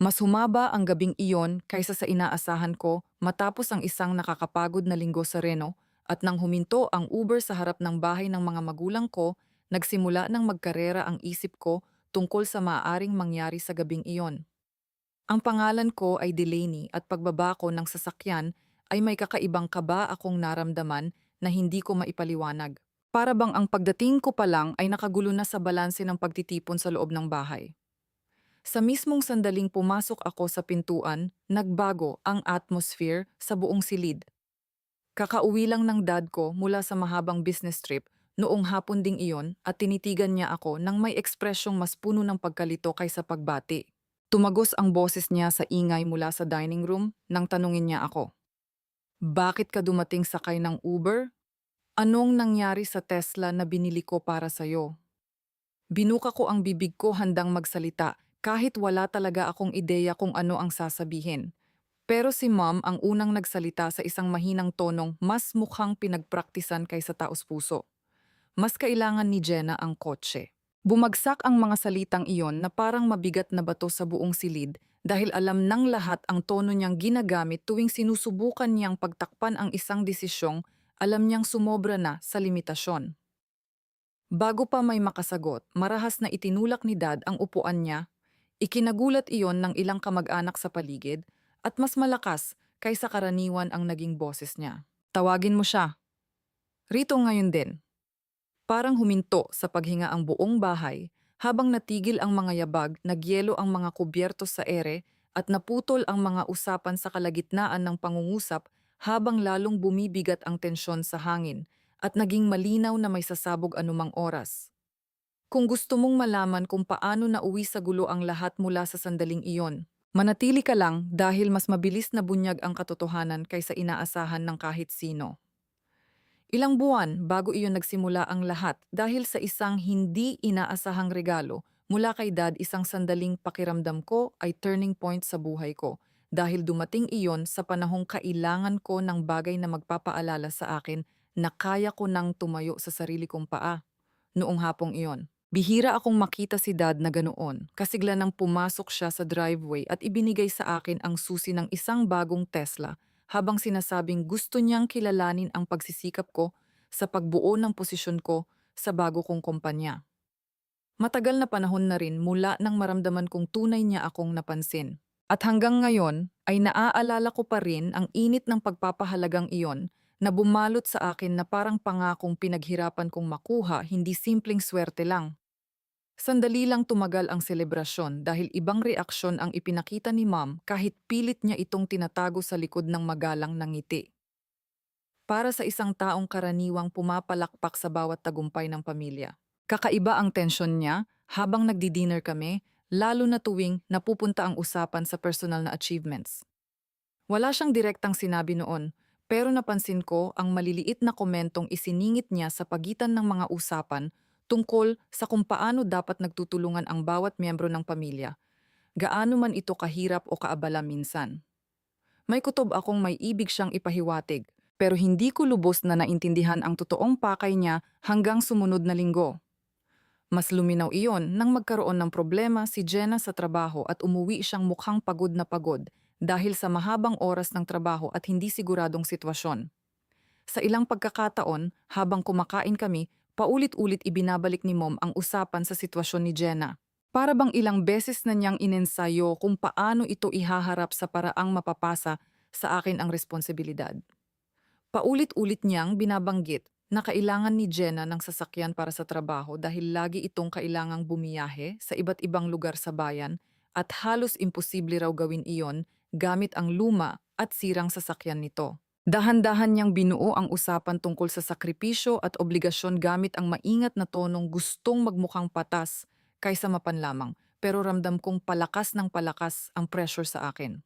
Mas humaba ang gabing iyon kaysa sa inaasahan ko matapos ang isang nakakapagod na linggo sa Reno at nang huminto ang Uber sa harap ng bahay ng mga magulang ko, nagsimula ng magkarera ang isip ko tungkol sa maaaring mangyari sa gabing iyon. Ang pangalan ko ay Delaney at pagbaba ko ng sasakyan ay may kakaibang kaba akong naramdaman na hindi ko maipaliwanag. Para bang ang pagdating ko pa lang ay nakagulo na sa balanse ng pagtitipon sa loob ng bahay. Sa mismong sandaling pumasok ako sa pintuan, nagbago ang atmosphere sa buong silid. Kakauwi lang ng dad ko mula sa mahabang business trip noong hapon ding iyon at tinitigan niya ako nang may ekspresyong mas puno ng pagkalito kaysa pagbati. Tumagos ang boses niya sa ingay mula sa dining room nang tanungin niya ako. Bakit ka dumating sakay ng Uber? Anong nangyari sa Tesla na binili ko para sa'yo? Binuka ko ang bibig ko handang magsalita kahit wala talaga akong ideya kung ano ang sasabihin. Pero si Mom ang unang nagsalita sa isang mahinang tonong mas mukhang pinagpraktisan kaysa taos-puso. Mas kailangan ni Jenna ang kotse. Bumagsak ang mga salitang iyon na parang mabigat na bato sa buong silid dahil alam ng lahat ang tono niyang ginagamit tuwing sinusubukan niyang pagtakpan ang isang desisyong alam niyang sumobra na sa limitasyon. Bago pa may makasagot, marahas na itinulak ni Dad ang upuan niya. Ikinagulat iyon ng ilang kamag-anak sa paligid at mas malakas kaysa karaniwan ang naging boses niya. Tawagin mo siya. Rito ngayon din. Parang huminto sa paghinga ang buong bahay habang natigil ang mga yabag, nagyelo ang mga kubyertos sa ere at naputol ang mga usapan sa kalagitnaan ng pangungusap habang lalong bumibigat ang tensyon sa hangin at naging malinaw na may sasabog anumang oras. Kung gusto mong malaman kung paano nauwi sa gulo ang lahat mula sa sandaling iyon, manatili ka lang dahil mas mabilis na bunyag ang katotohanan kaysa inaasahan ng kahit sino. Ilang buwan bago iyon nagsimula ang lahat dahil sa isang hindi inaasahang regalo mula kay Dad, isang sandaling pakiramdam ko ay turning point sa buhay ko dahil dumating iyon sa panahong kailangan ko ng bagay na magpapaalala sa akin na kaya ko nang tumayo sa sarili kong paa. Noong hapong iyon, bihira akong makita si Dad na ganoon. Kasigla nang pumasok siya sa driveway at ibinigay sa akin ang susi ng isang bagong Tesla habang sinasabing gusto niyang kilalanin ang pagsisikap ko sa pagbuo ng posisyon ko sa bago kong kumpanya. Matagal na panahon na rin mula nang maramdaman kong tunay niya akong napansin. At hanggang ngayon ay naaalala ko pa rin ang init ng pagpapahalagang iyon na bumalot sa akin na parang pangakong pinaghirapan kong makuha, hindi simpleng swerte lang. Sandali lang tumagal ang selebrasyon dahil ibang reaksyon ang ipinakita ni Mom kahit pilit niya itong tinatago sa likod ng magalang na ngiti. Para sa isang taong karaniwang pumapalakpak sa bawat tagumpay ng pamilya. Kakaiba ang tensyon niya habang nagdi-dinner kami, lalo na tuwing napupunta ang usapan sa personal na achievements. Wala siyang direktang sinabi noon, pero napansin ko ang maliliit na komentong isiningit niya sa pagitan ng mga usapan tungkol sa kung paano dapat nagtutulungan ang bawat miyembro ng pamilya, gaano man ito kahirap o kaabala minsan. May kutob akong may ibig siyang ipahiwatig, pero hindi ko lubos na naintindihan ang totoong pakay niya hanggang sumunod na linggo. Mas luminaw iyon nang magkaroon ng problema si Jenna sa trabaho at umuwi siyang mukhang pagod na pagod dahil sa mahabang oras ng trabaho at hindi siguradong sitwasyon. Sa ilang pagkakataon, habang kumakain kami, paulit-ulit ibinabalik ni Mom ang usapan sa sitwasyon ni Jenna. Para bang ilang beses na niyang inensayo kung paano ito ihaharap sa paraang mapapasa sa akin ang responsibilidad. Paulit-ulit niyang binabanggit na kailangan ni Jenna ng sasakyan para sa trabaho dahil lagi itong kailangang bumiyahe sa iba't ibang lugar sa bayan at halos imposible raw gawin iyon gamit ang luma at sirang sasakyan nito. Dahan-dahan niyang binuo ang usapan tungkol sa sakripisyo at obligasyon gamit ang maingat na tonong gustong magmukhang patas kaysa mapanlamang, pero ramdam kong palakas ng palakas ang pressure sa akin.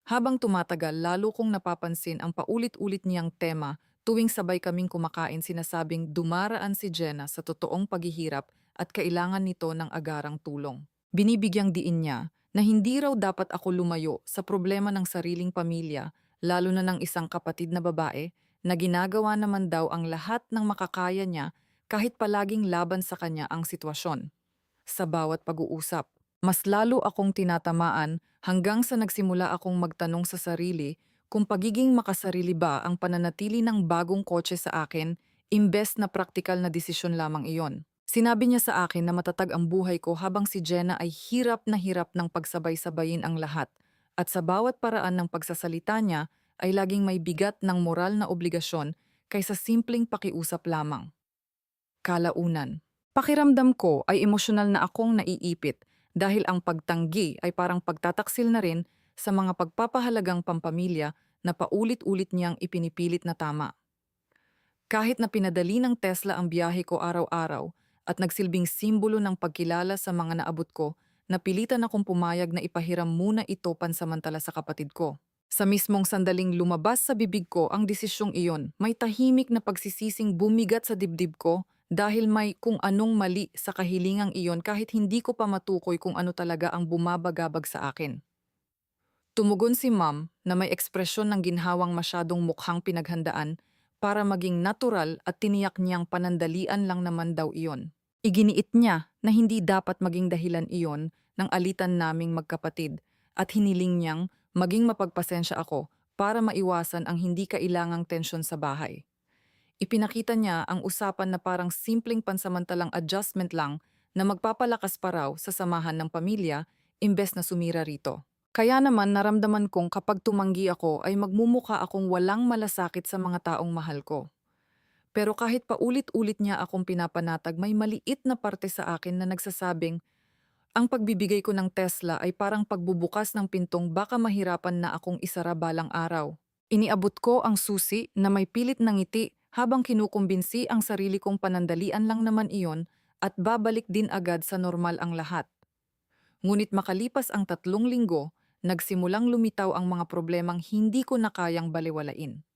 Habang tumatagal, lalo kong napapansin ang paulit-ulit niyang tema tuwing sabay kaming kumakain, sinasabing dumaraan si Jenna sa totoong paghihirap at kailangan nito ng agarang tulong. Binibigyang diin niya na hindi raw dapat ako lumayo sa problema ng sariling pamilya, lalo na ng isang kapatid na babae, na ginagawa naman daw ang lahat ng makakaya niya kahit palaging laban sa kanya ang sitwasyon. Sa bawat pag-uusap, Mas lalo akong tinatamaan hanggang sa nagsimula akong magtanong sa sarili kung pagiging makasarili ba ang pananatili ng bagong kotse sa akin imbes na praktikal na desisyon lamang iyon. Sinabi niya sa akin na matatag ang buhay ko habang si Jenna ay hirap na hirap ng pagsabay-sabayin ang lahat at sa bawat paraan ng pagsasalita niya ay laging may bigat ng moral na obligasyon kaysa simpleng pakiusap lamang. Kalaunan. Pakiramdam ko ay emosyonal na akong naiipit dahil ang pagtanggi ay parang pagtataksil na rin sa mga pagpapahalagang pampamilya na paulit-ulit niyang ipinipilit na tama. Kahit na pinadali ng Tesla ang biyahe ko araw-araw at nagsilbing simbolo ng pagkilala sa mga naabot ko, napilitan akong pumayag na ipahiram muna ito pansamantala sa kapatid ko. Sa mismong sandaling lumabas sa bibig ko ang desisyong iyon, may tahimik na pagsisising bumigat sa dibdib ko dahil may kung anong mali sa kahilingang iyon kahit hindi ko pa matukoy kung ano talaga ang bumabagabag sa akin. Tumugon si Ma'am na may ekspresyon ng ginhawang masyadong mukhang pinaghandaan para maging natural at tiniyak niyang panandalian lang naman daw iyon. Iginiit niya na hindi dapat maging dahilan iyon ng alitan naming magkapatid at hiniling niyang maging mapagpasensya ako para maiwasan ang hindi kailangang tensyon sa bahay. Ipinakita niya ang usapan na parang simpleng pansamantalang adjustment lang na magpapalakas pa raw sa samahan ng pamilya imbes na sumira rito. Kaya naman naramdaman kong kapag tumanggi ako ay magmumuka akong walang malasakit sa mga taong mahal ko. Pero kahit paulit-ulit niya akong pinapanatag, may maliit na parte sa akin na nagsasabing, ang pagbibigay ko ng Tesla ay parang pagbubukas ng pintong baka mahirapan na akong isara balang araw. Iniabot ko ang susi na may pilit ng ngiti habang kinukumbinsi ang sarili kong panandalian lang naman iyon at babalik din agad sa normal ang lahat. Ngunit makalipas ang 3 linggo, nagsimulang lumitaw ang mga problemang hindi ko na kayang balewalain.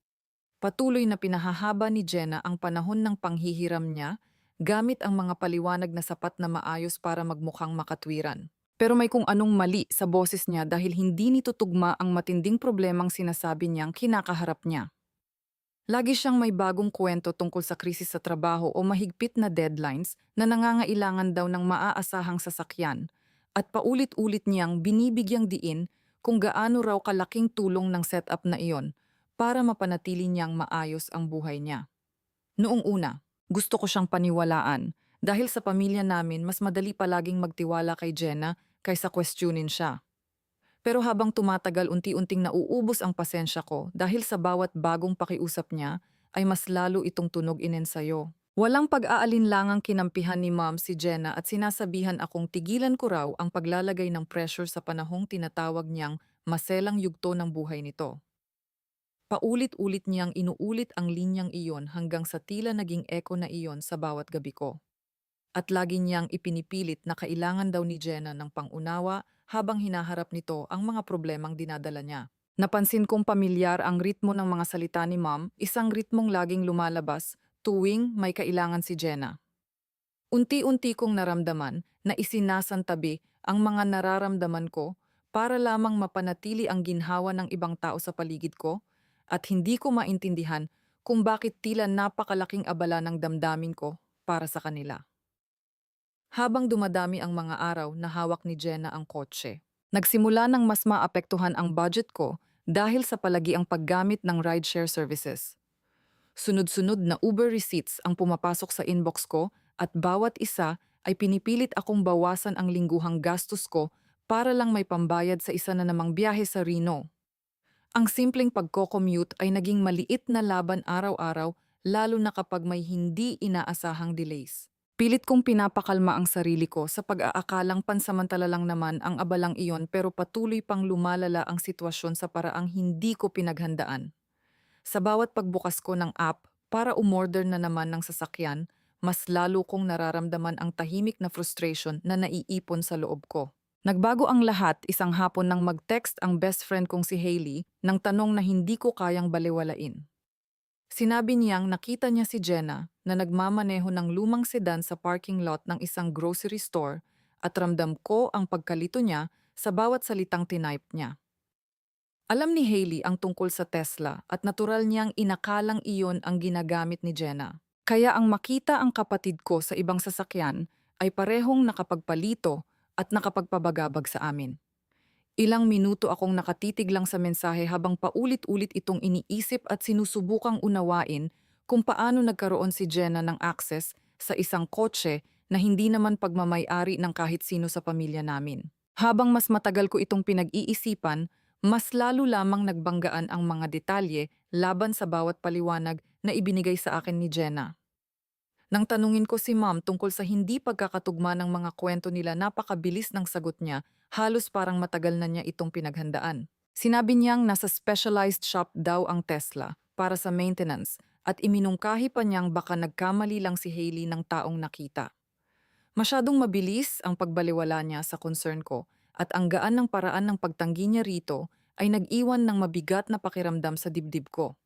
Patuloy na pinahahaba ni Jenna ang panahon ng panghihiram niya gamit ang mga paliwanag na sapat na maayos para magmukhang makatwiran. Pero may kung anong mali sa boses niya dahil hindi nito tugma ang matinding problemang sinasabi niyang kinakaharap niya. Lagi siyang may bagong kwento tungkol sa krisis sa trabaho o mahigpit na deadlines na nangangailangan daw ng maaasahang sasakyan at paulit-ulit niyang binibigyang diin kung gaano raw kalaking tulong ng setup na iyon para mapanatili niyang maayos ang buhay niya. Noong una, gusto ko siyang paniwalaan dahil sa pamilya namin mas madali palaging magtiwala kay Jenna kaysa questionin siya. Pero habang tumatagal unti-unting nauubos ang pasensya ko dahil sa bawat bagong pakiusap niya ay mas lalo itong tunog inensayo. Walang pag-aalinlangang kinampihan ni Ma'am si Jenna at sinasabihan akong tigilan ko raw ang paglalagay ng pressure sa panahong tinatawag niyang maselang yugto ng buhay nito. Paulit-ulit niyang inuulit ang linyang iyon hanggang sa tila naging echo na iyon sa bawat gabi ko. At lagi niyang ipinipilit na kailangan daw ni Jenna ng pangunawa habang hinaharap nito ang mga problemang dinadala niya. Napansin kong pamilyar ang ritmo ng mga salita ni Ma'am, isang ritmong laging lumalabas tuwing may kailangan si Jenna. Unti-unti kong naramdaman na isinasantabi ang mga nararamdaman ko para lamang mapanatili ang ginhawa ng ibang tao sa paligid ko at hindi ko maintindihan kung bakit tila napakalaking abala ng damdamin ko para sa kanila. Habang dumadami ang mga araw na hawak ni Jenna ang kotse, nagsimula ng mas maapektuhan ang budget ko dahil sa palagiang paggamit ng rideshare services. Sunod-sunod na Uber receipts ang pumapasok sa inbox ko at bawat isa ay pinipilit akong bawasan ang lingguhang gastos ko para lang may pambayad sa isa na namang biyahe sa Reno. Ang simpleng pagko-commute ay naging maliit na laban araw-araw lalo na kapag may hindi inaasahang delays. Pilit kong pinapakalma ang sarili ko sa pag-aakalang pansamantala lang naman ang abalang iyon pero patuloy pang lumalala ang sitwasyon sa paraang hindi ko pinaghandaan. Sa bawat pagbukas ko ng app para umorder na naman ng sasakyan, mas lalo kong nararamdaman ang tahimik na frustration na naiipon sa loob ko. Nagbago ang lahat isang hapon nang mag-text ang best friend kong si Hailey ng tanong na hindi ko kayang balewalain. Sinabi niyang nakita niya si Jenna na nagmamaneho ng lumang sedan sa parking lot ng isang grocery store at ramdam ko ang pagkalito niya sa bawat salitang tinype niya. Alam ni Hailey ang tungkol sa Tesla at natural niyang inakalang iyon ang ginagamit ni Jenna. Kaya ang makita ang kapatid ko sa ibang sasakyan ay parehong nakapagpalito at nakapagpabagabag sa amin. Ilang minuto akong nakatitig lang sa mensahe habang paulit-ulit itong iniisip at sinusubukang unawain kung paano nagkaroon si Jenna ng access sa isang kotse na hindi naman pagmamay-ari ng kahit sino sa pamilya namin. Habang mas matagal ko itong pinag-iisipan, mas lalo lamang nagbanggaan ang mga detalye laban sa bawat paliwanag na ibinigay sa akin ni Jenna. Nang tanungin ko si Ma'am tungkol sa hindi pagkakatugma ng mga kwento nila, napakabilis ng sagot niya, halos parang matagal na niya itong pinaghandaan. Sinabi niyang nasa specialized shop daw ang Tesla para sa maintenance at iminungkahi pa niyang baka nagkamali lang si Hailey ng taong nakita. Masyadong mabilis ang pagbaliwala niya sa concern ko at ang gaan ng paraan ng pagtanggi niya rito ay nag-iwan ng mabigat na pakiramdam sa dibdib ko.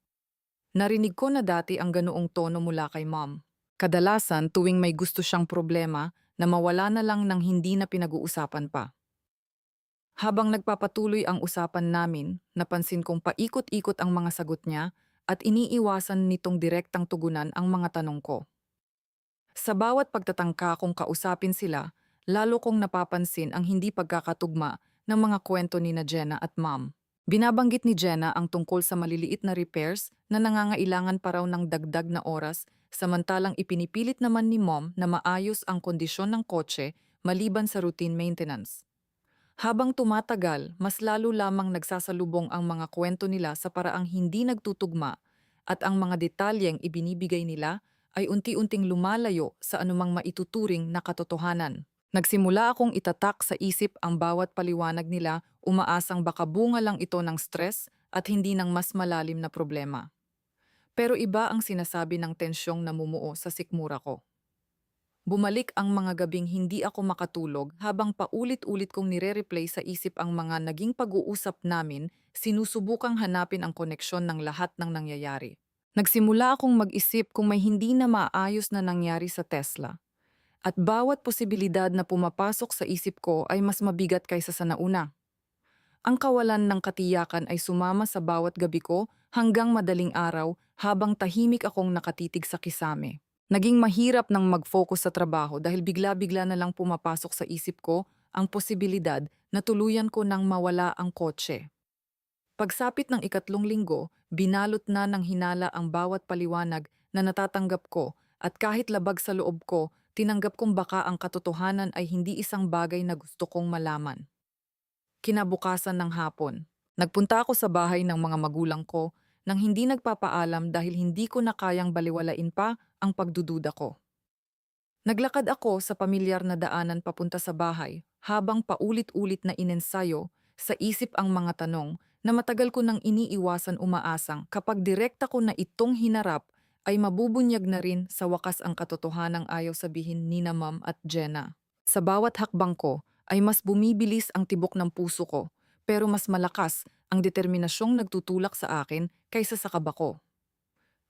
Narinig ko na dati ang ganoong tono mula kay Mom. Kadalasan tuwing may gusto siyang problema na mawala na lang ng hindi na pinag-uusapan pa. Habang nagpapatuloy ang usapan namin, napansin kong paikot-ikot ang mga sagot niya at iniiwasan nitong direktang tugunan ang mga tanong ko. Sa bawat pagtatangka kong kausapin sila, lalo kong napapansin ang hindi pagkakatugma ng mga kwento ni na Jenna at Mom. Binabanggit ni Jenna ang tungkol sa maliliit na repairs na nangangailangan pa raw ng dagdag na oras, samantalang ipinipilit naman ni Mom na maayos ang kondisyon ng kotse maliban sa routine maintenance. Habang tumatagal, mas lalo lamang nagsasalubong ang mga kwento nila sa paraang hindi nagtutugma at ang mga detalyeng ibinibigay nila ay unti-unting lumalayo sa anumang maituturing na katotohanan. Nagsimula akong itatak sa isip ang bawat paliwanag nila, umaasang baka bunga lang ito ng stress at hindi ng mas malalim na problema. Pero iba ang sinasabi ng tensyong namumuo sa sikmura ko. Bumalik ang mga gabing hindi ako makatulog habang paulit-ulit kong nire-replay sa isip ang mga naging pag-uusap namin, sinusubukang hanapin ang koneksyon ng lahat ng nangyayari. Nagsimula akong mag-isip kung may hindi na maayos na nangyari sa Tesla. At bawat posibilidad na pumapasok sa isip ko ay mas mabigat kaysa sa nauna. Ang kawalan ng katiyakan ay sumama sa bawat gabi ko hanggang madaling araw habang tahimik akong nakatitig sa kisame. Naging mahirap nang mag-focus sa trabaho dahil bigla-bigla na lang pumapasok sa isip ko ang posibilidad na tuluyan ko nang mawala ang kotse. Pagsapit ng ikatlong linggo, binalot na ng hinala ang bawat paliwanag na natatanggap ko at kahit labag sa loob ko, tinanggap kong baka ang katotohanan ay hindi isang bagay na gusto kong malaman. Kinabukasan ng hapon, nagpunta ako sa bahay ng mga magulang ko nang hindi nagpapaalam dahil hindi ko na kayang baliwalain pa ang pagdududa ko. Naglakad ako sa pamilyar na daanan papunta sa bahay habang paulit-ulit na inensayo sa isip ang mga tanong na matagal ko nang iniiwasan, umaasang kapag direkta ko na itong hinarap ay mabubunyag na rin sa wakas ang katotohanang ayaw sabihin ni na Ma'am at Jenna. Sa bawat hakbang ko ay mas bumibilis ang tibok ng puso ko, pero mas malakas ang determinasyong nagtutulak sa akin kaysa sa kaba ko.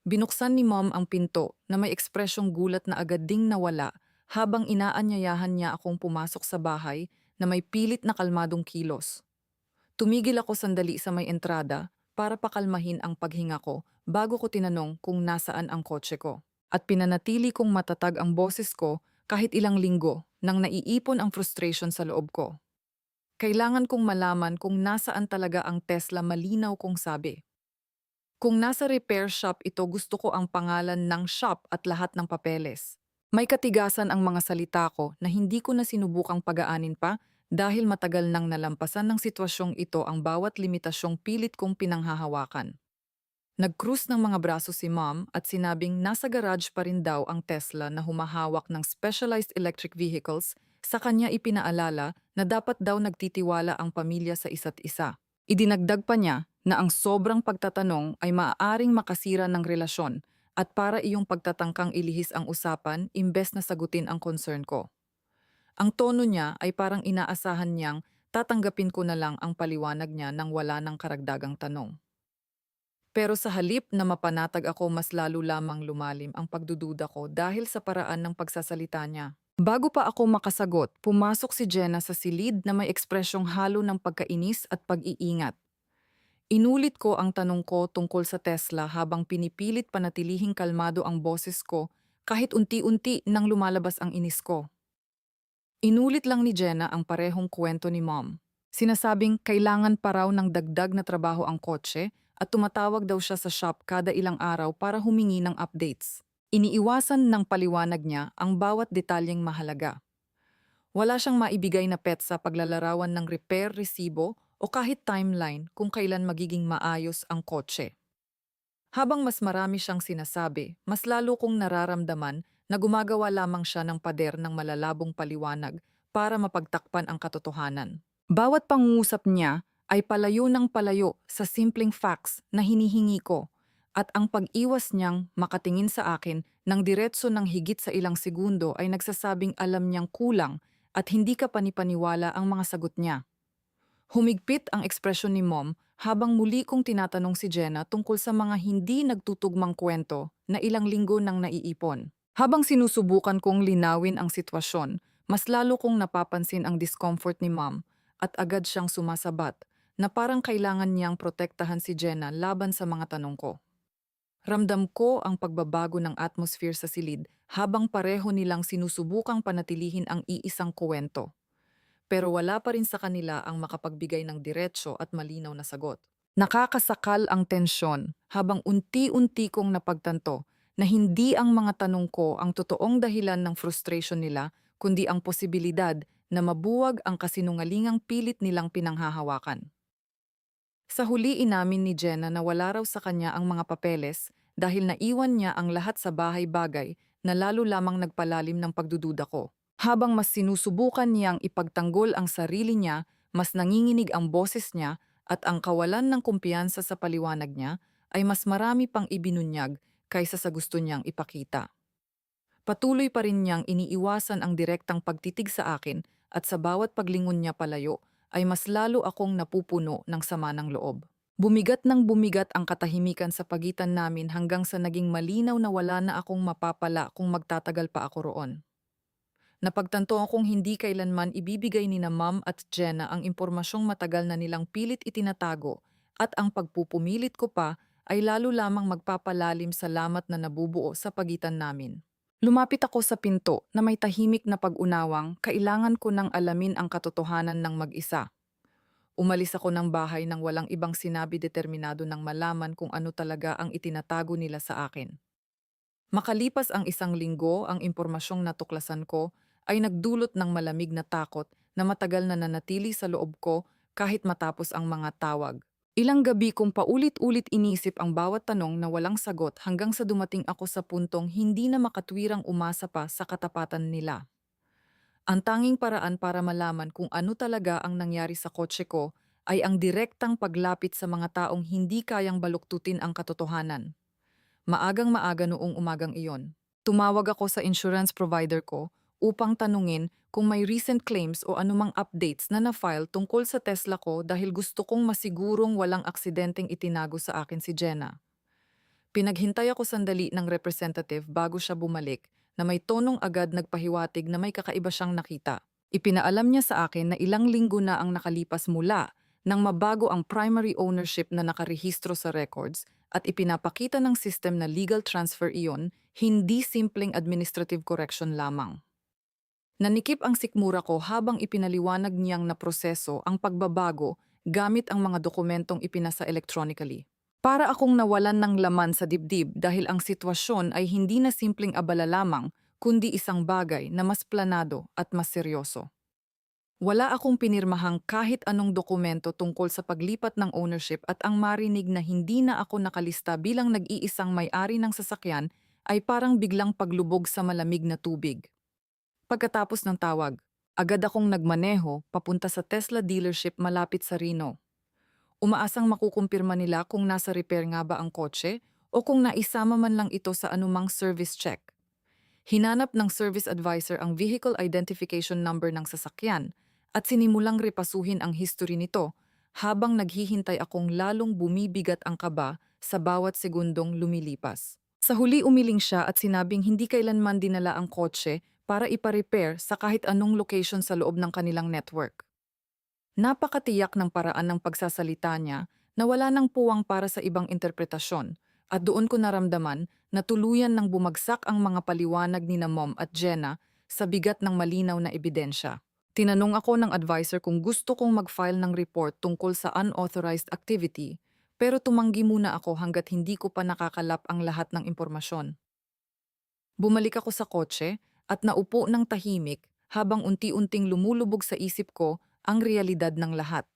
Binuksan ni Mom ang pinto na may ekspresyong gulat na agad ding nawala habang inaanyayahan niya akong pumasok sa bahay na may pilit na kalmadong kilos. Tumigil ako sandali sa may entrada para pakalmahin ang paghinga ko bago ko tinanong kung nasaan ang kotse ko. At pinanatili kong matatag ang boses ko kahit ilang linggo nang naiipon ang frustration sa loob ko. Kailangan kong malaman kung nasaan talaga ang Tesla, malinaw kong sabi. Kung nasa repair shop ito, gusto ko ang pangalan ng shop at lahat ng papeles. May katigasan ang mga salita ko na hindi ko na sinubukang pagaanin pa dahil matagal nang nalampasan ng sitwasyong ito ang bawat limitasyong pilit kong pinanghahawakan. Nag-cruise ng mga braso si Mom at sinabing nasa garage pa rin daw ang Tesla na humahawak ng specialized electric vehicles. Sa kanya ipinaalala na dapat daw nagtitiwala ang pamilya sa isa't isa. Idinagdag pa niya na ang sobrang pagtatanong ay maaaring makasira ng relasyon at para iyong pagtatangkang ilihis ang usapan imbes na sagutin ang concern ko. Ang tono niya ay parang inaasahan niyang tatanggapin ko na lang ang paliwanag niya nang wala ng karagdagang tanong. Pero sa halip na mapanatag ako, mas lalo lamang lumalim ang pagdududa ko dahil sa paraan ng pagsasalita niya. Bago pa ako makasagot, pumasok si Jenna sa silid na may ekspresyong halo ng pagkainis at pag-iingat. Inulit ko ang tanong ko tungkol sa Tesla habang pinipilit panatilihing kalmado ang boses ko kahit unti-unti nang lumalabas ang inis ko. Inulit lang ni Jenna ang parehong kwento ni Mom. Sinasabing kailangan pa raw ng dagdag na trabaho ang kotse at tumatawag daw siya sa shop kada ilang araw para humingi ng updates. Iniiwasan ng paliwanag niya ang bawat detalyeng mahalaga. Wala siyang maibigay na petsa paglalarawan ng repair resibo o kahit timeline kung kailan magiging maayos ang kotse. Habang mas marami siyang sinasabi, mas lalo kong nararamdaman na gumagawa lamang siya ng pader ng malalabong paliwanag para mapagtakpan ang katotohanan. Bawat pangungusap niya ay palayo ng palayo sa simpleng facts na hinihingi ko at ang pag-iwas niyang makatingin sa akin ng diretso ng higit sa ilang segundo ay nagsasabing alam niyang kulang at hindi ka panipaniwala ang mga sagot niya. Humigpit ang ekspresyon ni Mom habang muli kong tinatanong si Jenna tungkol sa mga hindi nagtutugmang kwento na ilang linggo nang naiipon. Habang sinusubukan kong linawin ang sitwasyon, mas lalo kong napapansin ang discomfort ni Mom at agad siyang sumasabat na parang kailangan niyang protektahan si Jenna laban sa mga tanong ko. Ramdam ko ang pagbabago ng atmosphere sa silid habang pareho nilang sinusubukang panatilihin ang iisang kwento. Pero wala pa rin sa kanila ang makapagbigay ng diretso at malinaw na sagot. Nakakasakal ang tensyon habang unti-unti kong napagtanto na hindi ang mga tanong ko ang totoong dahilan ng frustration nila, kundi ang posibilidad na mabuwag ang kasinungalingang pilit nilang pinanghahawakan. Sa huli inamin ni Jenna na wala raw sa kanya ang mga papeles dahil naiwan niya ang lahat sa bahay-bagay na lalo lamang nagpalalim ng pagdududa ko. Habang mas sinusubukan niyang ipagtanggol ang sarili niya, mas nanginginig ang boses niya at ang kawalan ng kumpiyansa sa paliwanag niya ay mas marami pang ibinunyag kaysa sa gusto niyang ipakita. Patuloy pa rin niyang iniiwasan ang direktang pagtitig sa akin at sa bawat paglingon niya palayo ay mas lalo akong napupuno ng sama ng loob. Bumigat ng bumigat ang katahimikan sa pagitan namin hanggang sa naging malinaw na wala na akong mapapala kung magtatagal pa ako roon. Napagtanto akong hindi kailanman ibibigay ni na Mom at Jenna ang impormasyong matagal na nilang pilit itinatago at ang pagpupumilit ko pa ay lalo lamang magpapalalim sa lamat na nabubuo sa pagitan namin. Lumapit ako sa pinto na may tahimik na pag-unawang kailangan ko nang alamin ang katotohanan ng mag-isa. Umalis ako ng bahay nang walang ibang sinabi determinado ng malaman kung ano talaga ang itinatago nila sa akin. Makalipas ang isang linggo, ang impormasyong natuklasan ko ay nagdulot ng malamig na takot na matagal na nanatili sa loob ko kahit matapos ang mga tawag. Ilang gabi kong paulit-ulit inisip ang bawat tanong na walang sagot hanggang sa dumating ako sa puntong hindi na makatwirang umasa pa sa katapatan nila. Ang tanging paraan para malaman kung ano talaga ang nangyari sa kotse ko ay ang direktang paglapit sa mga taong hindi kayang baluktutin ang katotohanan. Maagang maaga noong umagang iyon, tumawag ako sa insurance provider ko upang tanungin kung may recent claims o anumang updates na na-file tungkol sa Tesla ko dahil gusto kong masigurong walang aksidenteng itinago sa akin si Jenna. Pinaghintay ako sandali ng representative bago siya bumalik na may tonong agad nagpahiwatig na may kakaiba siyang nakita. Ipinaalam niya sa akin na ilang linggo na ang nakalipas mula nang mabago ang primary ownership na nakarehistro sa records at ipinapakita ng system na legal transfer iyon, hindi simpleng administrative correction lamang. Nanikip ang sikmura ko habang ipinaliwanag niyang na proseso ang pagbabago gamit ang mga dokumentong ipinasa electronically. Para akong nawalan ng laman sa dibdib dahil ang sitwasyon ay hindi na simpleng abala lamang, kundi isang bagay na mas planado at mas seryoso. Wala akong pinirmahang kahit anong dokumento tungkol sa paglipat ng ownership at ang marinig na hindi na ako nakalista bilang nag-iisang may-ari ng sasakyan ay parang biglang paglubog sa malamig na tubig. Pagkatapos ng tawag, agad akong nagmaneho papunta sa Tesla dealership malapit sa Reno. Umaasang makukumpirma nila kung nasa repair nga ba ang kotse o kung naisama man lang ito sa anumang service check. Hinanap ng service advisor ang vehicle identification number ng sasakyan at sinimulang repasuhin ang history nito habang naghihintay akong lalong bumibigat ang kaba sa bawat segundong lumilipas. Sa huli umiling siya at sinabing hindi kailanman dinala ang kotse para ipa-repair sa kahit anong location sa loob ng kanilang network. Napakatiyak ng paraan ng pagsasalita niya na wala nang puwang para sa ibang interpretasyon at doon ko naramdaman na tuluyan ng bumagsak ang mga paliwanag ni na Mom at Jenna sa bigat ng malinaw na ebidensya. Tinanong ako ng advisor kung gusto kong mag-file ng report tungkol sa unauthorized activity, pero tumanggi muna ako hanggat hindi ko pa nakakalap ang lahat ng impormasyon. Bumalik ako sa kotse at naupo ng tahimik habang unti-unting lumulubog sa isip ko ang realidad ng lahat.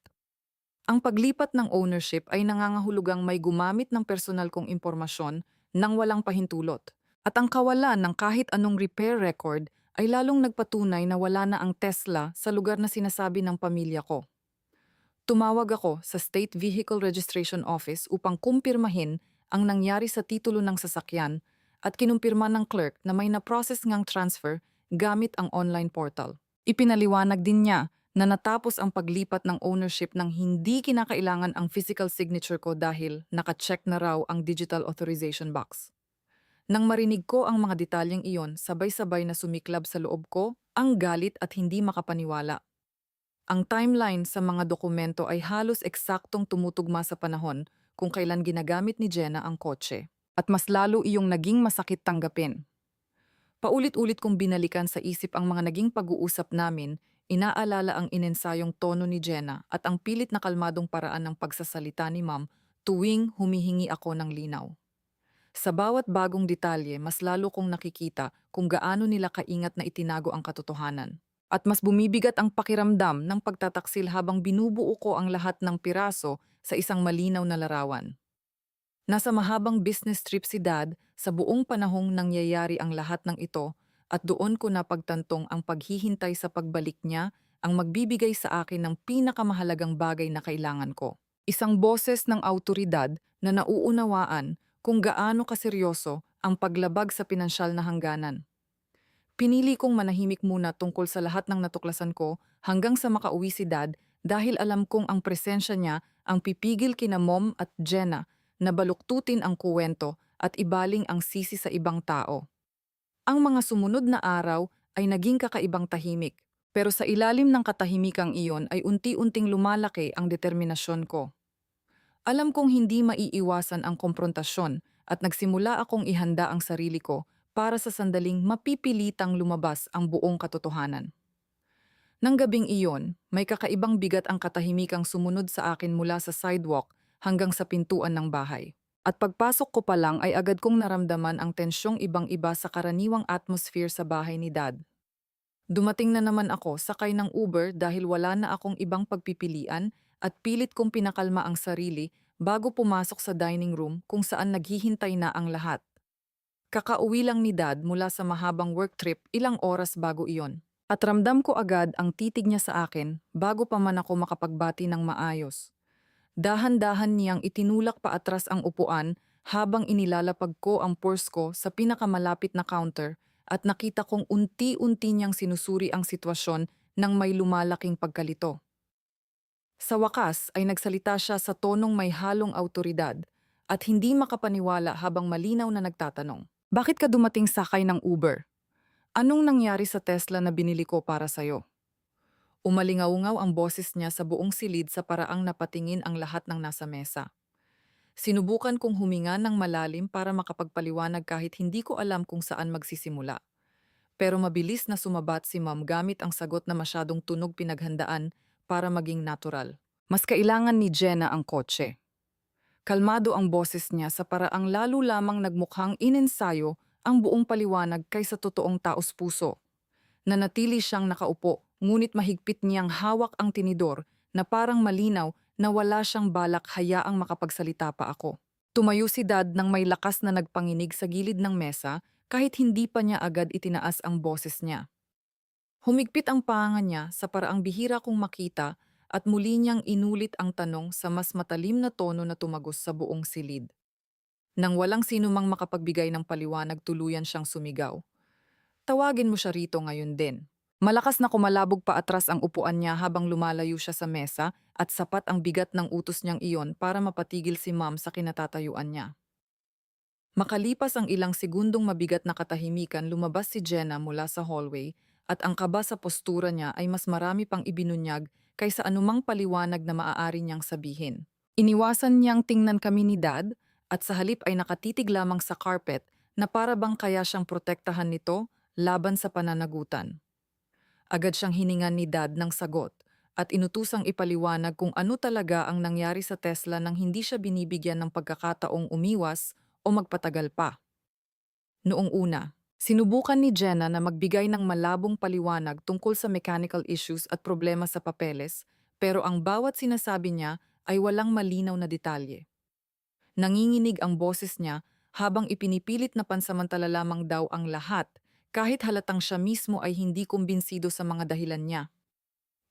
Ang paglipat ng ownership ay nangangahulugang may gumamit ng personal kong impormasyon nang walang pahintulot. At ang kawalan ng kahit anong repair record ay lalong nagpatunay na wala na ang Tesla sa lugar na sinasabi ng pamilya ko. Tumawag ako sa State Vehicle Registration Office upang kumpirmahin ang nangyari sa titulo ng sasakyan at kinumpirma ng clerk na may na-process ngang transfer gamit ang online portal. Ipinaliwanag din niya na natapos ang paglipat ng ownership ng hindi kinakailangan ang physical signature ko dahil naka-check na raw ang digital authorization box. Nang marinig ko ang mga detalyeng iyon, sabay-sabay na sumiklab sa loob ko ang galit at hindi makapaniwala. Ang timeline sa mga dokumento ay halos eksaktong tumutugma sa panahon kung kailan ginagamit ni Jenna ang kotse. At mas lalo iyong naging masakit tanggapin. Paulit-ulit kong binalikan sa isip ang mga naging pag-uusap namin, inaalala ang inensayong tono ni Jenna at ang pilit na kalmadong paraan ng pagsasalita ni Ma'am tuwing humihingi ako ng linaw. Sa bawat bagong detalye, mas lalo kong nakikita kung gaano nila kaingat na itinago ang katotohanan. At mas bumibigat ang pakiramdam ng pagtataksil habang binubuo ko ang lahat ng piraso sa isang malinaw na larawan. Nasa mahabang business trip si Dad sa buong panahong nangyayari ang lahat ng ito at doon ko napagtantong ang paghihintay sa pagbalik niya ang magbibigay sa akin ng pinakamahalagang bagay na kailangan ko. Isang boses ng awtoridad na nauunawaan kung gaano kaseryoso ang paglabag sa pinansyal na hangganan. Pinili kong manahimik muna tungkol sa lahat ng natuklasan ko hanggang sa makauwi si Dad dahil alam kong ang presensya niya ang pipigil kina Mom at Jenna na baluktutin ang kuwento at ibaling ang sisi sa ibang tao. Ang mga sumunod na araw ay naging kakaibang tahimik, pero sa ilalim ng katahimikang iyon ay unti-unting lumalaki ang determinasyon ko. Alam kong hindi maiiwasan ang komprontasyon at nagsimula akong ihanda ang sarili ko para sa sandaling mapipilitang lumabas ang buong katotohanan. Nang gabing iyon, may kakaibang bigat ang katahimikang sumunod sa akin mula sa sidewalk hanggang sa pintuan ng bahay. At pagpasok ko pa lang ay agad kong naramdaman ang tensyong ibang-iba sa karaniwang atmosphere sa bahay ni Dad. Dumating na naman ako sakay ng Uber dahil wala na akong ibang pagpipilian at pilit kong pinakalma ang sarili bago pumasok sa dining room kung saan naghihintay na ang lahat. Kakauwi lang ni Dad mula sa mahabang work trip ilang oras bago iyon. At ramdam ko agad ang titig niya sa akin bago pa man ako makapagbati ng maayos. Dahan-dahan niyang itinulak pa atras ang upuan habang inilalapag ko ang purse ko sa pinakamalapit na counter at nakita kong unti-unti niyang sinusuri ang sitwasyon ng may lumalaking pagkalito. Sa wakas ay nagsalita siya sa tonong may halong awtoridad at hindi makapaniwala habang malinaw na nagtatanong. Bakit ka dumating sakay ng Uber? Anong nangyari sa Tesla na binili ko para sa'yo? Umalingaw-ngaw ang boses niya sa buong silid sa paraang napatingin ang lahat ng nasa mesa. Sinubukan kong huminga ng malalim para makapagpaliwanag kahit hindi ko alam kung saan magsisimula. Pero mabilis na sumabat si Ma'am gamit ang sagot na masyadong tunog pinaghandaan para maging natural. Mas kailangan ni Jenna ang kotse. Kalmado ang boses niya sa paraang lalo lamang nagmukhang inensayo ang buong paliwanag kaysa totoong taos-puso. Nanatili siyang nakaupo, ngunit mahigpit niyang hawak ang tinidor na parang malinaw na wala siyang balak hayaang makapagsalita pa ako. Tumayo si Dad nang may lakas na nagpanginig sa gilid ng mesa kahit hindi pa niya agad itinaas ang boses niya. Humigpit ang panga niya sa paraang bihira kong makita at muli niyang inulit ang tanong sa mas matalim na tono na tumagos sa buong silid. Nang walang sinumang makapagbigay ng paliwanag, tuluyan siyang sumigaw. Tawagin mo siya rito ngayon din. Malakas na kumalabog pa atras ang upuan niya habang lumalayo siya sa mesa at sapat ang bigat ng utos niyang iyon para mapatigil si Ma'am sa kinatatayuan niya. Makalipas ang ilang segundong mabigat na katahimikan, lumabas si Jenna mula sa hallway at ang kaba sa postura niya ay mas marami pang ibinunyag kaysa anumang paliwanag na maaari niyang sabihin. Iniwasan niyang tingnan kami ni Dad at sa halip ay nakatitig lamang sa carpet na para bang kaya siyang protektahan nito laban sa pananagutan. Agad siyang hiningan ni Dad ng sagot at inutusang ipaliwanag kung ano talaga ang nangyari sa Tesla nang hindi siya binibigyan ng pagkakataong umiwas o magpatagal pa. Noong una, sinubukan ni Jenna na magbigay ng malabong paliwanag tungkol sa mechanical issues at problema sa papeles, pero ang bawat sinasabi niya ay walang malinaw na detalye. Nanginginig ang boses niya habang ipinipilit na pansamantala lamang daw ang lahat, kahit halatang siya mismo ay hindi kumbinsido sa mga dahilan niya.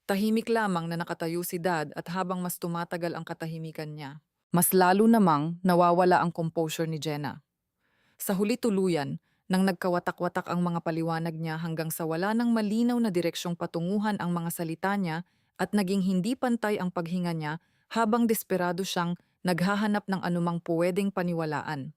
Tahimik lamang na nakatayo si Dad at habang mas tumatagal ang katahimikan niya, mas lalo namang nawawala ang composure ni Jenna. Sa huli tuluyan, nang nagkawatak-watak ang mga paliwanag niya hanggang sa wala ng malinaw na direksyong patunguhan ang mga salita niya at naging hindi pantay ang paghinga niya habang desperado siyang naghahanap ng anumang puwedeng paniwalaan.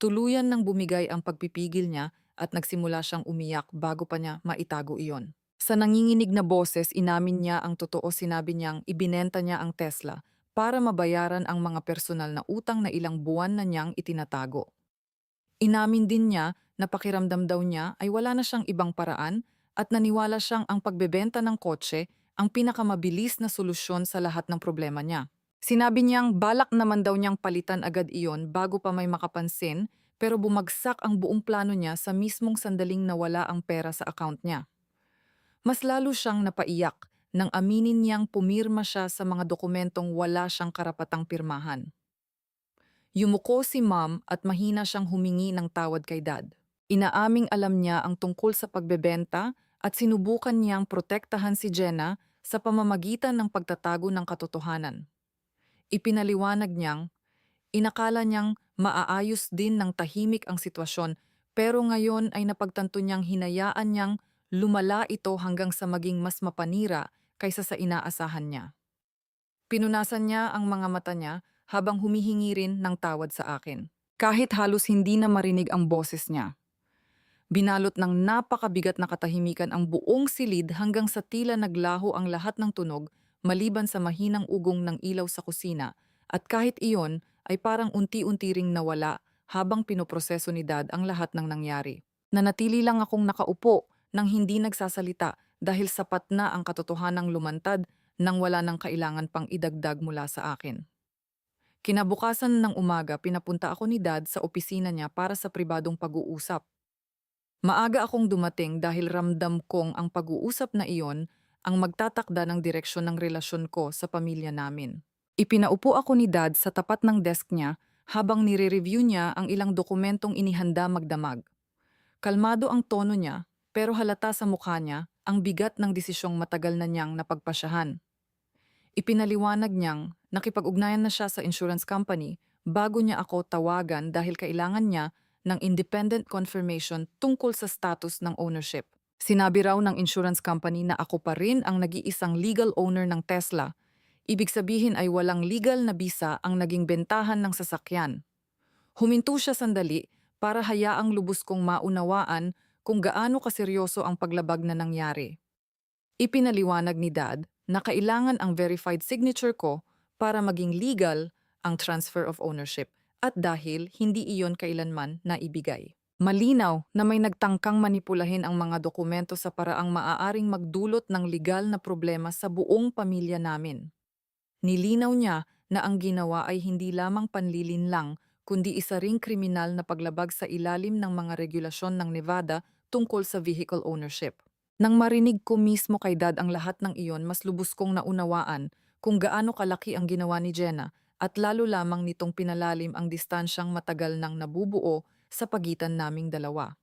Tuluyan nang bumigay ang pagpipigil niya at nagsimula siyang umiyak bago pa niya maitago iyon. Sa nanginginig na boses, inamin niya ang totoo, sinabi niyang ibinenta niya ang Tesla para mabayaran ang mga personal na utang na ilang buwan na niyang itinatago. Inamin din niya na pakiramdam daw niya ay wala na siyang ibang paraan at naniwala siyang ang pagbebenta ng kotse ang pinakamabilis na solusyon sa lahat ng problema niya. Sinabi niyang balak naman daw niyang palitan agad iyon bago pa may makapansin, pero bumagsak ang buong plano niya sa mismong sandaling nawala ang pera sa account niya. Mas lalo siyang napaiyak nang aminin niyang pumirma siya sa mga dokumentong wala siyang karapatang pirmahan. Yumuko si Mom at mahina siyang humingi ng tawad kay Dad. Inaaming alam niya ang tungkol sa pagbebenta at sinubukan niyang protektahan si Jenna sa pamamagitan ng pagtatago ng katotohanan. Ipinaliwanag niyang, inakala niyang maaayos din ng tahimik ang sitwasyon, pero ngayon ay napagtanto niyang hinayaan niyang lumala ito hanggang sa maging mas mapanira kaysa sa inaasahan niya. Pinunasan niya ang mga mata niya habang humihingi rin ng tawad sa akin. Kahit halos hindi na marinig ang boses niya. Binalot ng napakabigat na katahimikan ang buong silid hanggang sa tila naglaho ang lahat ng tunog maliban sa mahinang ugong ng ilaw sa kusina, at kahit iyon ay parang unti-unti ring nawala habang pinoproseso ni Dad ang lahat ng nangyari. Nanatili lang akong nakaupo nang hindi nagsasalita dahil sapat na ang katotohanang lumantad nang wala nang kailangan pang idagdag mula sa akin. Kinabukasan ng umaga, pinapunta ako ni Dad sa opisina niya para sa pribadong pag-uusap. Maaga akong dumating dahil ramdam kong ang pag-uusap na iyon ang magtatakda ng direksyon ng relasyon ko sa pamilya namin. Ipinaupo ako ni Dad sa tapat ng desk niya habang nire-review niya ang ilang dokumentong inihanda magdamag. Kalmado ang tono niya, pero halata sa mukha niya ang bigat ng desisyong matagal na niyang napagpasyahan. Ipinaliwanag niyang nakipag-ugnayan na siya sa insurance company bago niya ako tawagan dahil kailangan niya ng independent confirmation tungkol sa status ng ownership. Sinabi raw ng insurance company na ako pa rin ang nag-iisang legal owner ng Tesla. Ibig sabihin ay walang legal na bisa ang naging bentahan ng sasakyan. Huminto siya sandali para hayaang lubos kong maunawaan kung gaano kaseryoso ang paglabag na nangyari. Ipinaliwanag ni Dad na kailangan ang verified signature ko para maging legal ang transfer of ownership at dahil hindi iyon kailanman naibigay. Malinaw na may nagtangkang manipulahin ang mga dokumento sa paraang maaaring magdulot ng legal na problema sa buong pamilya namin. Nilinaw niya na ang ginawa ay hindi lamang panlilin lang, kundi isa ring kriminal na paglabag sa ilalim ng mga regulasyon ng Nevada tungkol sa vehicle ownership. Nang marinig ko mismo kay Dad ang lahat ng iyon, mas lubos kong naunawaan kung gaano kalaki ang ginawa ni Jenna at lalo lamang nitong pinalalim ang distansyang matagal nang nabubuo sa pagitan naming dalawa.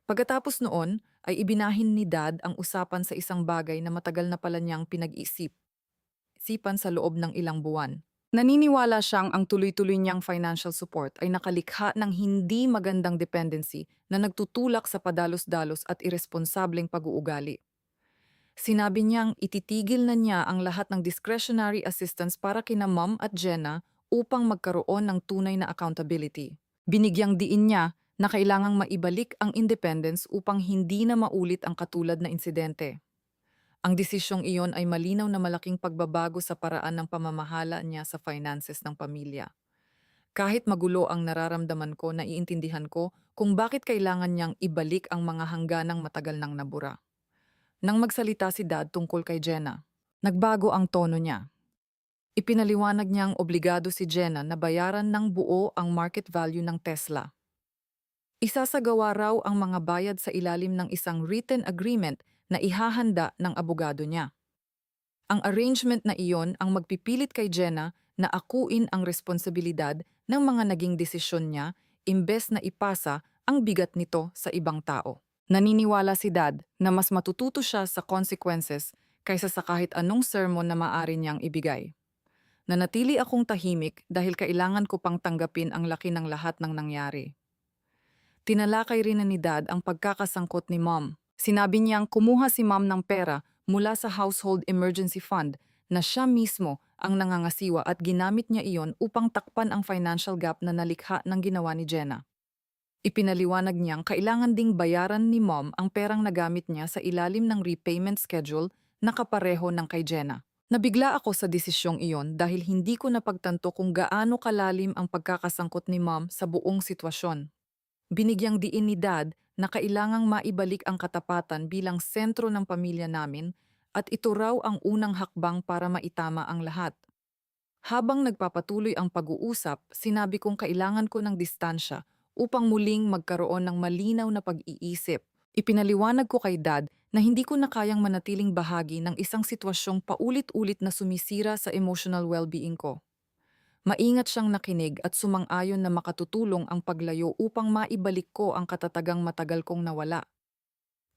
Pagkatapos noon, ay ibinahin ni Dad ang usapan sa isang bagay na matagal na pala niyang pinag-isipan sa loob ng ilang buwan. Naniniwala siyang ang tuloy-tuloy niyang financial support ay nakalikha ng hindi magandang dependency na nagtutulak sa padalos-dalos at irresponsableng pag-uugali. Sinabi niyang ititigil na niya ang lahat ng discretionary assistance para kina Mom at Jenna upang magkaroon ng tunay na accountability. Binigyang diin niya na kailangang maibalik ang independence upang hindi na maulit ang katulad na insidente. Ang desisyong iyon ay malinaw na malaking pagbabago sa paraan ng pamamahala niya sa finances ng pamilya. Kahit magulo ang nararamdaman ko, naiintindihan ko kung bakit kailangan niyang ibalik ang mga hangganang matagal nang nabura. Nang magsalita si Dad tungkol kay Jenna, nagbago ang tono niya. Ipinaliwanag niyang obligado si Jenna na bayaran ng buo ang market value ng Tesla. Isasagawa raw ang mga bayad sa ilalim ng isang written agreement na ihahanda ng abogado niya. Ang arrangement na iyon ang magpipilit kay Jenna na akuin ang responsibilidad ng mga naging desisyon niya imbes na ipasa ang bigat nito sa ibang tao. Naniniwala si Dad na mas matututo siya sa consequences kaysa sa kahit anong sermon na maaari niyang ibigay. Nanatili akong tahimik dahil kailangan ko pang tanggapin ang laki ng lahat ng nangyari. Tinalakay rin ni Dad ang pagkakasangkot ni Mom. Sinabi niyang kumuha si Mom ng pera mula sa Household Emergency Fund na siya mismo ang nangangasiwa at ginamit niya iyon upang takpan ang financial gap na nalikha ng ginawa ni Jenna. Ipinaliwanag niyang kailangan ding bayaran ni Mom ang perang nagamit niya sa ilalim ng repayment schedule na kapareho ng kay Jenna. Nabigla ako sa desisyong iyon dahil hindi ko napagtanto kung gaano kalalim ang pagkakasangkot ni Mom sa buong sitwasyon. Binigyang diin ni Dad na kailangang maibalik ang katapatan bilang sentro ng pamilya namin at ito raw ang unang hakbang para maitama ang lahat. Habang nagpapatuloy ang pag-uusap, sinabi kong kailangan ko ng distansya upang muling magkaroon ng malinaw na pag-iisip. Ipinaliwanag ko kay Dad na hindi ko na kayang manatiling bahagi ng isang sitwasyong paulit-ulit na sumisira sa emotional well-being ko. Maingat siyang nakinig at sumang-ayon na makatutulong ang paglayo upang maibalik ko ang katatagang matagal kong nawala.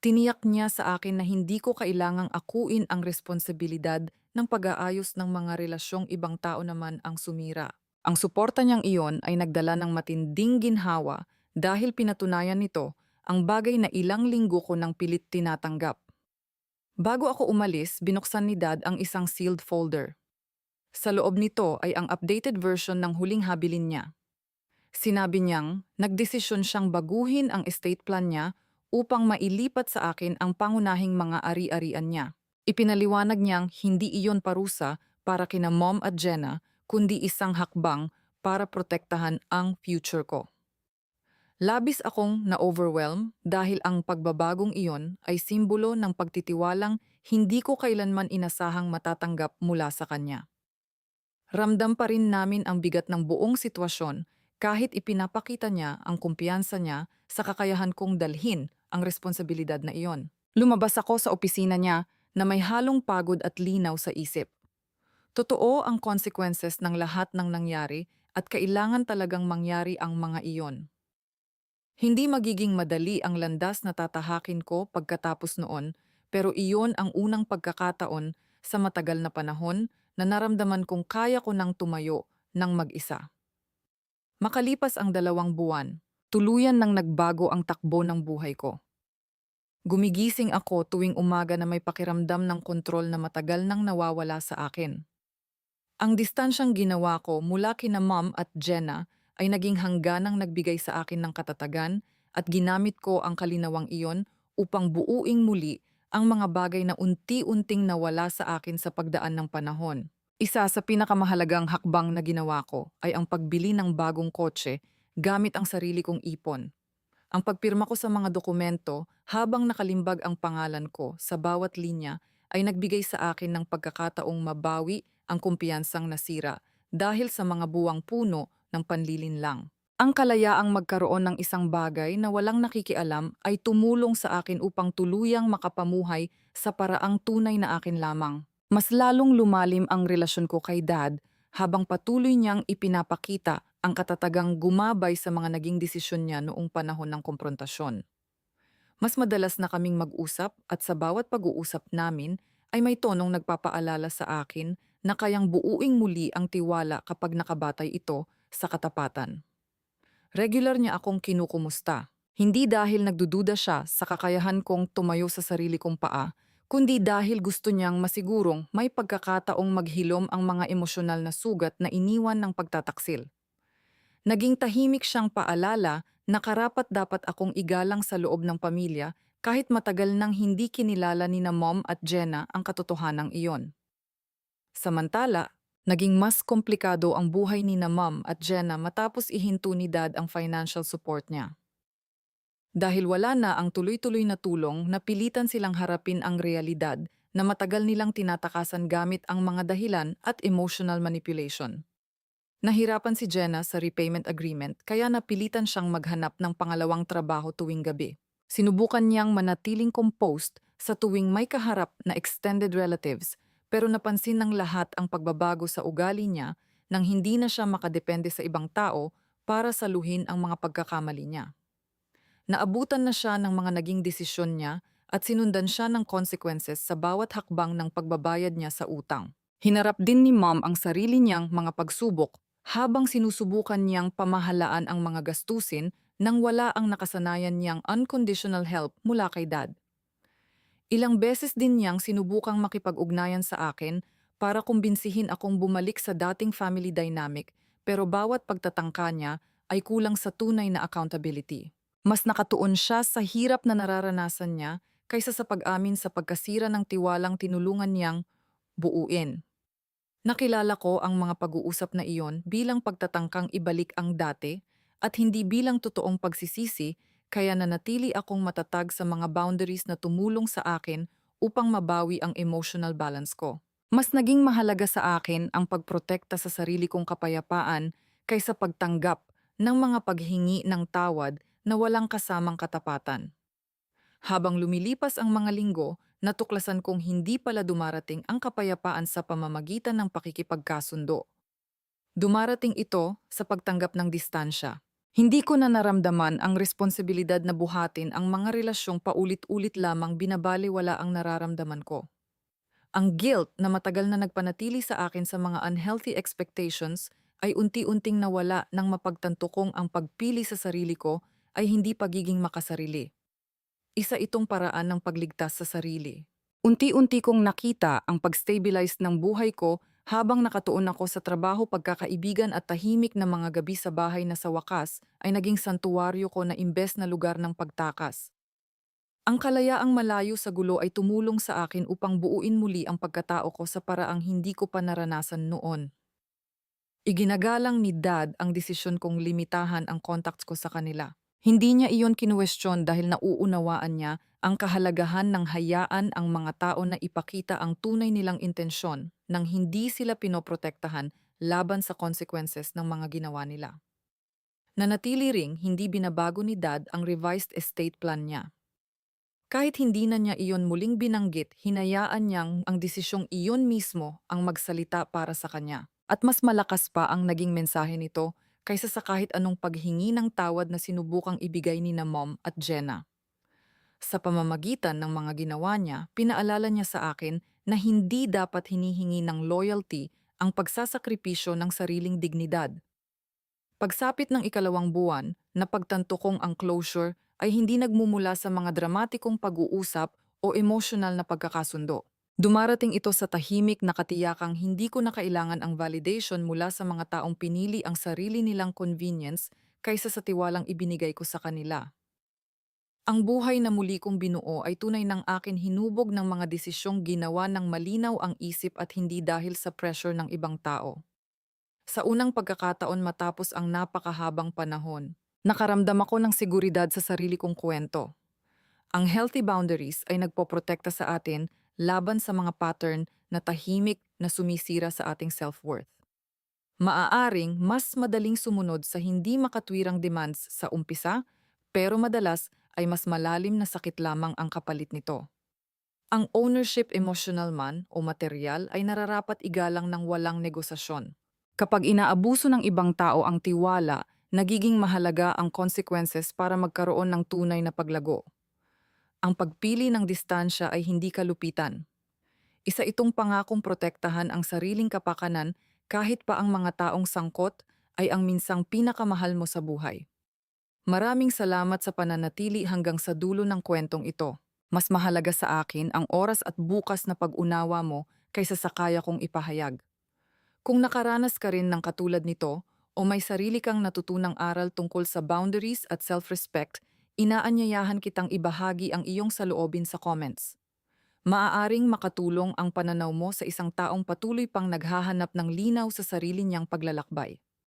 Tiniyak niya sa akin na hindi ko kailangang akuin ang responsibilidad ng pag-aayos ng mga relasyong ibang tao naman ang sumira. Ang suporta niyang iyon ay nagdala ng matinding ginhawa dahil pinatunayan nito ang bagay na ilang linggo ko nang pilit tinatanggap. Bago ako umalis, binuksan ni Dad ang isang sealed folder. Sa loob nito ay ang updated version ng huling habilin niya. Sinabi niyang nagdesisyon siyang baguhin ang estate plan niya upang mailipat sa akin ang pangunahing mga ari-arian niya. Ipinaliwanag niyang hindi iyon parusa para kina Mom at Jenna, kundi isang hakbang para protektahan ang future ko. Labis akong na-overwhelm dahil ang pagbabagong iyon ay simbolo ng pagtitiwalang hindi ko kailanman inasahang matatanggap mula sa kanya. Ramdam pa rin namin ang bigat ng buong sitwasyon kahit ipinapakita niya ang kumpiyansa niya sa kakayahan kong dalhin ang responsibilidad na iyon. Lumabas ako sa opisina niya na may halong pagod at linaw sa isip. Totoo ang consequences ng lahat ng nangyari at kailangan talagang mangyari ang mga iyon. Hindi magiging madali ang landas na tatahakin ko pagkatapos noon, pero iyon ang unang pagkakataon sa matagal na panahon na naramdaman kong kaya ko nang tumayo ng mag-isa. Makalipas ang 2 buwan, tuluyan nang nagbago ang takbo ng buhay ko. Gumigising ako tuwing umaga na may pakiramdam ng kontrol na matagal nang nawawala sa akin. Ang distansyang ginawa ko mula kina Mom at Jenna ay naging hangganang nagbigay sa akin ng katatagan at ginamit ko ang kalinawang iyon upang buuing muli ang mga bagay na unti-unting nawala sa akin sa pagdaan ng panahon. Isa sa pinakamahalagang hakbang na ginawa ko ay ang pagbili ng bagong kotse gamit ang sarili kong ipon. Ang pagpirma ko sa mga dokumento habang nakalimbag ang pangalan ko sa bawat linya ay nagbigay sa akin ng pagkakataong mabawi ang kumpiyansang nasira dahil sa mga buwang puno ng panlilinlang. Ang kalayaang magkaroon ng isang bagay na walang nakikialam ay tumulong sa akin upang tuluyang makapamuhay sa paraang tunay na akin lamang. Mas lalong lumalim ang relasyon ko kay Dad habang patuloy niyang ipinapakita ang katatagang gumabay sa mga naging desisyon niya noong panahon ng komprontasyon. Mas madalas na kaming mag-usap at sa bawat pag-uusap namin ay may tonong nagpapaalala sa akin na kayang buuing muli ang tiwala kapag nakabatay ito sa katapatan. Regular niya akong kinukumusta. Hindi dahil nagdududa siya sa kakayahan kong tumayo sa sarili kong paa, kundi dahil gusto niyang masigurong may pagkakataong maghilom ang mga emosyonal na sugat na iniwan ng pagtataksil. Naging tahimik siyang paalala na karapat-dapat akong igalang sa loob ng pamilya kahit matagal nang hindi kinilala ni na Mom at Jenna ang katotohanang iyon. Samantala, Naging mas komplikado ang buhay ni na Mom at Jenna matapos ihinto ni Dad ang financial support niya. Dahil wala na ang tuloy-tuloy na tulong, napilitan silang harapin ang realidad na matagal nilang tinatakasan gamit ang mga dahilan at emotional manipulation. Nahirapan si Jenna sa repayment agreement kaya napilitan siyang maghanap ng pangalawang trabaho tuwing gabi. Sinubukan niyang manatiling composed sa tuwing may kaharap na extended relatives pero napansin ng lahat ang pagbabago sa ugali niya nang hindi na siya makadepende sa ibang tao para saluhin ang mga pagkakamali niya. Naabutan na siya ng mga naging desisyon niya at sinundan siya ng consequences sa bawat hakbang ng pagbabayad niya sa utang. Hinarap din ni Mom ang sarili niyang mga pagsubok habang sinusubukan niyang pamahalaan ang mga gastusin nang wala ang nakasanayan niyang unconditional help mula kay Dad. Ilang beses din niyang sinubukang makipag-ugnayan sa akin para kumbinsihin akong bumalik sa dating family dynamic pero bawat pagtatangka niya ay kulang sa tunay na accountability. Mas nakatuon siya sa hirap na nararanasan niya kaysa sa pag-amin sa pagkasira ng tiwalang tinulungan niyang buuin. Nakilala ko ang mga pag-uusap na iyon bilang pagtatangkang ibalik ang dati at hindi bilang totoong pagsisisi kaya nanatili akong matatag sa mga boundaries na tumulong sa akin upang mabawi ang emotional balance ko. Mas naging mahalaga sa akin ang pagprotekta sa sarili kong kapayapaan kaysa pagtanggap ng mga paghingi ng tawad na walang kasamang katapatan. Habang lumilipas ang mga linggo, natuklasan kong hindi pala dumarating ang kapayapaan sa pamamagitan ng pakikipagkasundo. Dumarating ito sa pagtanggap ng distansya. Hindi ko na naramdaman ang responsibilidad na buhatin ang mga relasyong paulit-ulit lamang binabaliwala ang nararamdaman ko. Ang guilt na matagal na nagpanatili sa akin sa mga unhealthy expectations ay unti-unting nawala nang mapagtanto kong ang pagpili sa sarili ko ay hindi pagiging makasarili. Isa itong paraan ng pagligtas sa sarili. Unti-unti kong nakita ang pag-stabilize ng buhay ko habang nakatuon ako sa trabaho, pagkakaibigan at tahimik na mga gabi sa bahay na sa wakas ay naging santuwaryo ko na imbes na lugar ng pagtakas. Ang kalayaang malayo sa gulo ay tumulong sa akin upang buuin muli ang pagkatao ko sa paraang hindi ko pa naranasan noon. Iginagalang ni Dad ang desisyon kong limitahan ang contacts ko sa kanila. Hindi niya iyon kinuwestiyon dahil nauunawaan niya ang kahalagahan ng hayaan ang mga tao na ipakita ang tunay nilang intensyon nang hindi sila pinoprotektahan laban sa consequences ng mga ginawa nila. Nanatili ring hindi binabago ni Dad ang revised estate plan niya. Kahit hindi na niya iyon muling binanggit, hinayaan niyang ang desisyong iyon mismo ang magsalita para sa kanya. At mas malakas pa ang naging mensahe nito kaysa sa kahit anong paghingi ng tawad na sinubukang ibigay ni na Mom at Jenna. Sa pamamagitan ng mga ginawa niya, pinaalala niya sa akin na hindi dapat hinihingi ng loyalty ang pagsasakripisyo ng sariling dignidad. Pagsapit ng ikalawang buwan, napagtanto kong ang closure ay hindi nagmumula sa mga dramatikong pag-uusap o emosyonal na pagkakasundo. Dumarating ito sa tahimik na katiyakang hindi ko na kailangan ang validation mula sa mga taong pinili ang sarili nilang convenience kaysa sa tiwalang ibinigay ko sa kanila. Ang buhay na muli kong binuo ay tunay ng akin hinubog ng mga desisyong ginawa ng malinaw ang isip at hindi dahil sa pressure ng ibang tao. Sa unang pagkakataon matapos ang napakahabang panahon, nakaramdam ako ng seguridad sa sarili kong kwento. Ang healthy boundaries ay nagpoprotekta sa atin laban sa mga pattern na tahimik na sumisira sa ating self-worth. Maaaring mas madaling sumunod sa hindi makatwirang demands sa umpisa, pero madalas ay mas malalim na sakit lamang ang kapalit nito. Ang ownership emotional man o material ay nararapat igalang ng walang negosasyon. Kapag inaabuso ng ibang tao ang tiwala, nagiging mahalaga ang consequences para magkaroon ng tunay na paglago. Ang pagpili ng distansya ay hindi kalupitan. Isa itong pangakong protektahan ang sariling kapakanan kahit pa ang mga taong sangkot ay ang minsang pinakamahal mo sa buhay. Maraming salamat sa pananatili hanggang sa dulo ng kwentong ito. Mas mahalaga sa akin ang oras at bukas na pag-unawa mo kaysa sa kaya kong ipahayag. Kung nakaranas ka rin ng katulad nito o may sarili kang natutunang aral tungkol sa boundaries at self-respect, inaanyayahan kitang ibahagi ang iyong saloobin sa comments. Maaaring makatulong ang pananaw mo sa isang taong patuloy pang naghahanap ng linaw sa sarili niyang paglalakbay.